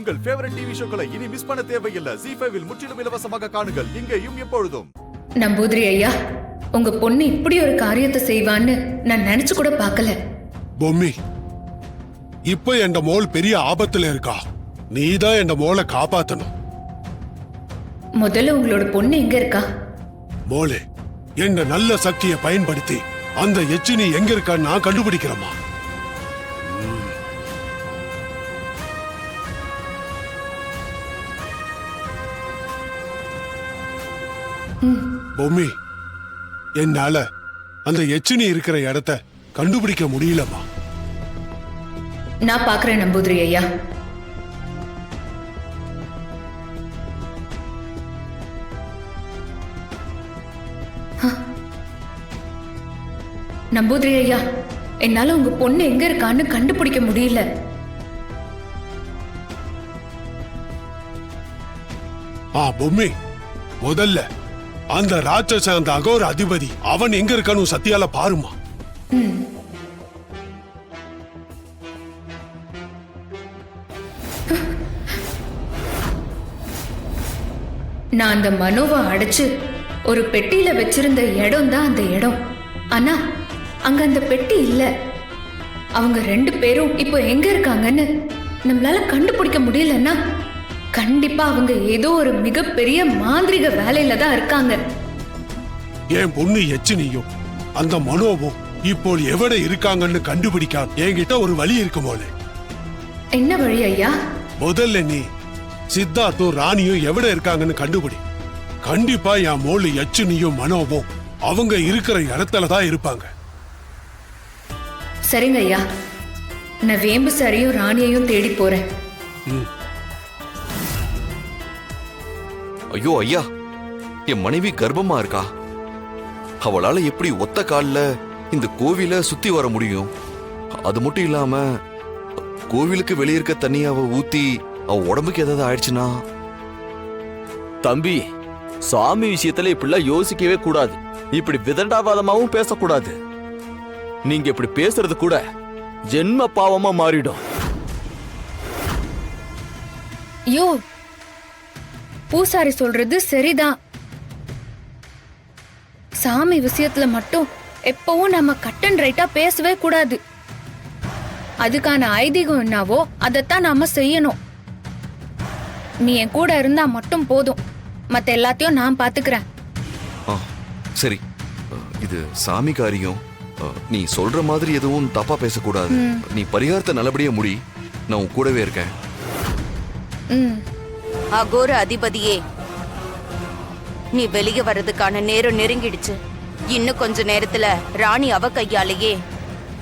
உங்கள் favourite TV ஷோக்களை இனி miss பண்ண தேவையில்லை. ZEE5 இல் முற்றிலும் இலவசமாக காணுங்கள். இங்கேயும் எப்பொழுதும். நம்பூதிரி ஐயா, உங்க பொண்ணு இப்படி ஒரு காரியத்தை செய்வான்னு நான் நினைச்சு கூட பார்க்கல. பொம்மி, இப்ப என் மோள் பெரிய ஆபத்துல இருக்கா. நீதான் என் மோளை காப்பாத்தணும். முதல்ல உங்களோட பொண்ணு எங்க இருக்கா? மோளே, என் நல்ல சக்தியை பயன்படுத்தி அந்த எச்சினி எங்க இருக்கான்னு நான் கண்டுபிடிக்கிறேமா. பொம்மி, என்னால அந்த எச்சினி இருக்கிற இடத்த கண்டுபிடிக்க முடியலமா. நான் பாக்குறேன் நம்பூதிரி ஐயா. நம்பூதிரி ஐயா, என்னால உங்க பொண்ணு எங்க இருக்கான்னு கண்டுபிடிக்க முடியல. பொம்மி, முதல்ல அந்த ராட்சச அந்த அகோர அதிபதி அவன் எங்க இருக்கான்னு சத்தியால பாருமா. நான் அந்த மனோவை அடைச்சு ஒரு பெட்டியில வச்சிருந்த இடம் தான் அந்த இடம். ஆனா அங்க அந்த பெட்டி இல்ல. அவங்க 2 பேரும் இப்போ எங்க இருக்காங்கன்னு நம்மளால கண்டுபிடிக்க முடியலன்னா கண்டிப்பா அவங்க ஏதோ ஒரு மிகப்பெரிய மாந்திரிக வேலையில தான் இருக்காங்க. என் பொண்ணு எச்சினியும் அந்த மனோவும் இப்போ எவட இருக்காங்கன்னு கண்டுபிடிக்க என்கிட்ட ஒரு வழி இருக்கு போல. என்ன வழி ஐயா? முதல்ல நீ சித்தார்த்தும் ராணியும் எவட இருக்காங்கன்னு கண்டுபிடி. கண்டிப்பா என் மோளு எச்சினியும் மனோவும் அவங்க இருக்கிற இடத்துலதான் இருப்பாங்க. சரிங்க ஐயா, நான் வேம்பு சரியும் ராணியையும் தேடி போறேன். ஐயோ ஐயா, என் மனைவி கர்ப்பமா இருக்கா. அவளால எப்படி ஒத்த கால்ல இந்த கோவில சுத்தி வர முடியும்? அது மட்டும் இல்லாம கோவிலுக்கு வெளியே இருக்க தண்ணியை அவ ஊத்தி அவ உடம்புக்கு ஏதாவது ஆயிடுச்சுன்னா? தம்பி, சாமி விஷயத்துல இப்படிலாம் யோசிக்கவே கூடாது. இப்படி விதண்டாவாதமாவும் பேசக்கூடாது. நீங்க இப்படி பேசுறது கூட ஜென்ம பாவமா மாறிடும். யோ, பூசாரி சொல்றது சரிதான். சாமி விஷயத்துல மட்டும் எப்பவும் நம்ம கட் அண்ட் ரைட்டா பேசவே கூடாது. அதுக்கான ஐதீகம் என்னவோ அதைத்தான் நாம செய்யணும். நீ என் கூட இருந்தா மட்டும் போதும், மத்த எல்லாத்தையும் நான் பாத்துக்கிறேன். சரி, இது சாமி காரியம். நீ சொல்ற மாதிரி எதுவும் தப்பா பேசக்கூடாது. நீ பரிகாரத்தை நல்லபடியா முடி. நான் உன் கூடவே இருக்கேன். அகோர அதிபதியே, நீ வெளியே வர்றதுக்கான நேரம் நெருங்கிடுச்சு. இன்னும் கொஞ்ச நேரத்துல ராணி அவ கையாலேயே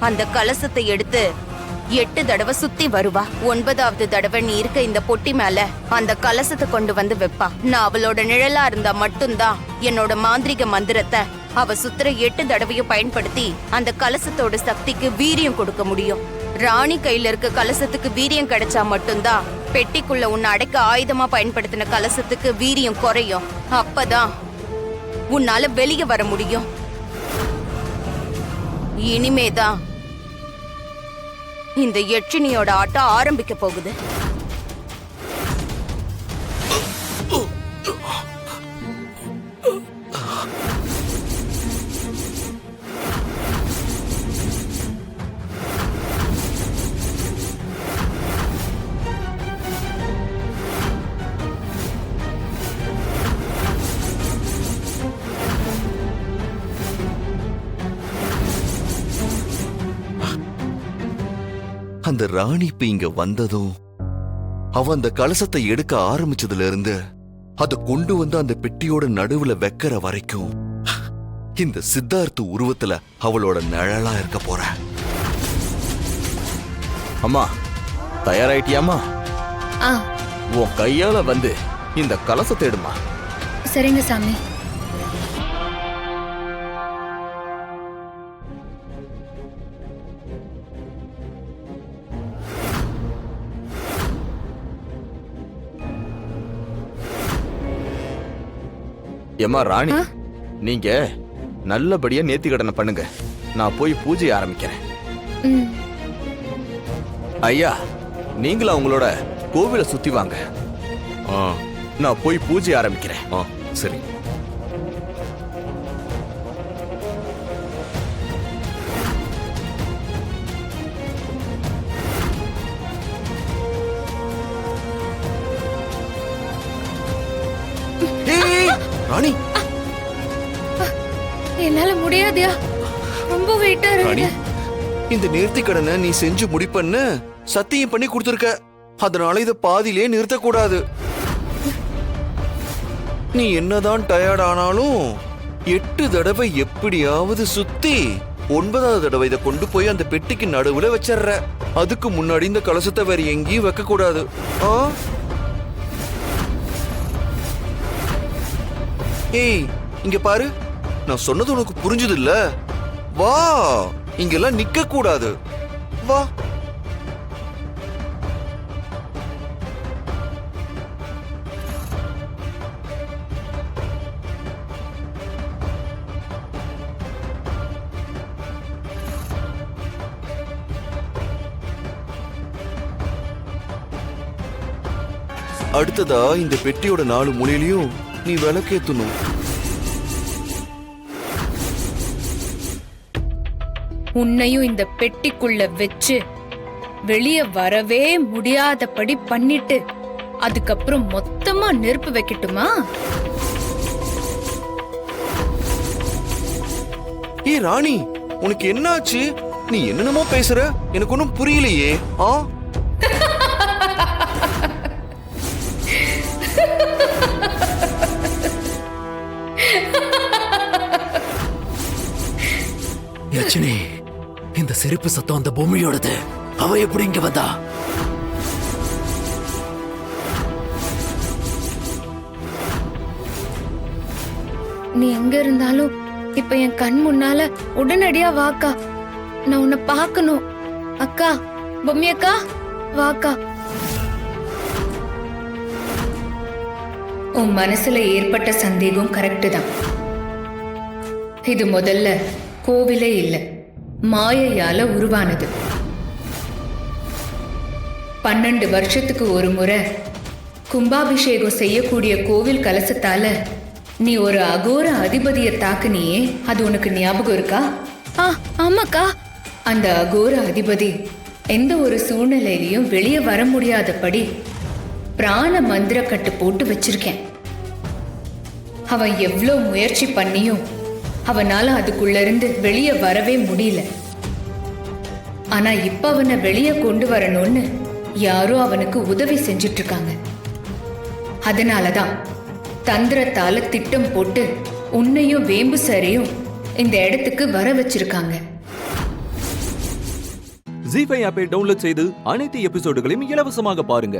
அந்த கலசத்தை எடுத்து 8 தடவை சுத்தி வருவா. 9வது தடவை நீ இருக்க இந்த பொட்டி மேல அந்த கலசத்தை கொண்டு வந்து வைப்பா. நான் அவளோட நிழலா இருந்தா மட்டும்தான் என்னோட மாந்திரிக மந்திரத்தை அவ சுத்துற 8 தடவையும் பயன்படுத்தி அந்த கலசத்தோட சக்திக்கு வீரியம் கொடுக்க முடியும். ராணி கையில இருக்க கலசத்துக்கு வீரியம் கிடைச்சா மட்டும்தான் பெட்டிக்குள்ள உன்னை அடைக்க ஆயுதமா பயன்படுத்தின கலசத்துக்கு வீரியம் குறையும். அப்பதான் உன்னால வெளியே வர முடியும். இனிமேதான் இந்த யட்சினியோட ஆட்டம் ஆரம்பிக்க போகுது. அந்த ராணி இப்ப இங்க வந்ததும் அவ அந்த கலசத்தை எடுக்க ஆரம்பிச்சதுல இருந்து அதை கொண்டு வந்து அந்த பெட்டியோட நடுவுல வைக்கிற வரைக்கும் இந்த சித்தார்த்த உருவத்துல அவளோட நிழலா இருக்க போற. அம்மா, தயாராயிட்டியாமா? உன் கையால வந்து இந்த கலசத்தை எடுமா. சரிங்க சாமி. ஏமா ராணி, நீங்க நல்லபடியா நேர்த்தி கடனை பண்ணுங்க. நான் போய் பூஜை ஆரம்பிக்கிறேன். ஐயா, நீங்களா உங்களோட கோவிலை சுத்தி வாங்க. ஆ நான் போய் பூஜை ஆரம்பிக்கிறேன். ஆ சரி. ஏய், ராணி என்னால முடியாதியா, ரொம்ப வெயிட்டா ராணி, இருக்கு. இந்த நேர்த்தி கடனை நீ செஞ்சு முடிப்பன்னு சத்தியம் பண்ணி கொடுத்துருக்க. அதனால இத பாதியிலே நிறுத்தக்கூடாது. நீ என்னதான் டயர்ட் ஆனாலும் 8 தடவை எப்படியாவது சுத்தி 9வது தடவை இதை கொண்டு போய் அந்த பெட்டிக்கு நடுவுல வச்சிடுற. அதுக்கு முன்னாடி இந்த கலசத்தை வேற எங்கேயும் வைக்க கூடாது. ஏய், இங்க பாரு, நான் சொன்னது உனக்கு புரிஞ்சது இல்ல? வா, இங்கெல்லாம் நிக்க கூடாது. வா. அடுத்ததா இந்த பெட்டியோட 4 மூலையிலயும் நீ விளக்கேத்தணும். உன்னையும் இந்த பெட்டிக்குள்ள வச்சு வெளியே வரவே முடியாதபடி பண்ணிட்டு அதுக்கப்புறம் மொத்தமா நெருப்பு வைக்கட்டுமா? ஏய் ராணி, உனக்கு என்ன ஆச்சு? நீ என்னென்னமோ பேசுற, எனக்கு ஒன்னும் புரியலையே. யட்சினி, இந்த சிரிப்பு சத்தம் அந்த பொம்மையோடது. அவ எப்படி இங்க வந்தா? நீ எங்க இருந்தாலும் இப்ப என் கண் முன்னால உடனடியா வாக்கா, நான் உன்னை பார்க்கணும். அக்கா, பொம்மி அக்கா, வாக்கா. உன் மனசுல ஏற்பட்ட சந்தேகம் கரெக்டு தான். இது முதல்ல கோவிலே இல்ல, மாயையால உருவானது. 12 வருஷத்துக்கு ஒரு முறை கும்பாபிஷேகம் செய்யக்கூடிய கோவில் கலசத்தால நீ ஒரு அகோர அதிபதியை தாக்குனியே, அது உனக்கு ஞாபகம் இருக்கா? ஆமாக்கா. அந்த அகோர அதிபதி எந்த ஒரு சூழ்நிலையிலையும் வெளியே வர முடியாதபடி பிராண மந்திர கட்டு போட்டு வச்சிருக்கேன். அவன் எவ்வளோ முயற்சி பண்ணியும் அவனால அதுக்குள்ள இருந்து வெளியே வரவே முடியல. ஆனா இப்ப அவனை வெளியே கொண்டு வரணும்னு யாரோ அவனுக்கு உதவி செஞ்சிட்டு இருக்காங்க. அதனாலதான் தந்திரத்தால திட்டம் போட்டு உன்னையும் வேம்பு சாரையும் இந்த இடத்துக்கு வர வச்சிருக்காங்க. ஜீ5 ஆப்பை டவுன்லோட் செய்து அனைத்து எபிசோடுகளையும் இலவசமாக பாருங்க.